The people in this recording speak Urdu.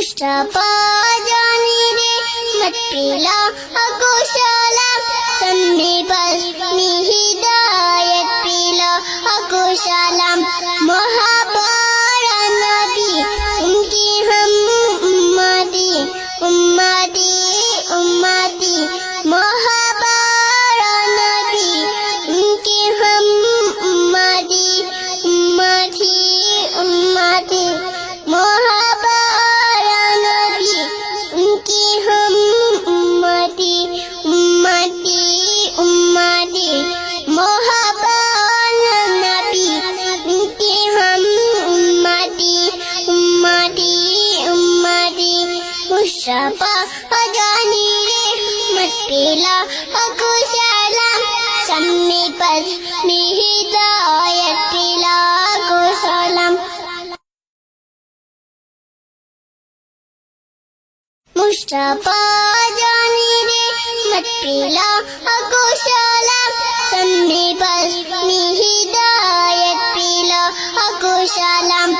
مصطفی جانے رحمت پلا اکو سلام سننے پر ہدایت پلا اکو سلام محبت نبی ان کی ہم امتی امتی امتی محبت نبی ان کی ہم امتی امتی امتی محبت نبی ان کی ہم امتی امتی امتی محبت نبی ان کی ہم امتی امتی امتی مصطفی جانے رحمت پلا اکو سلام سننے پر ہدایت پلا اکو سلام مصطفی جانے رحمت پلا اکو سلام سننے پر ہدایت پلا اکو سلام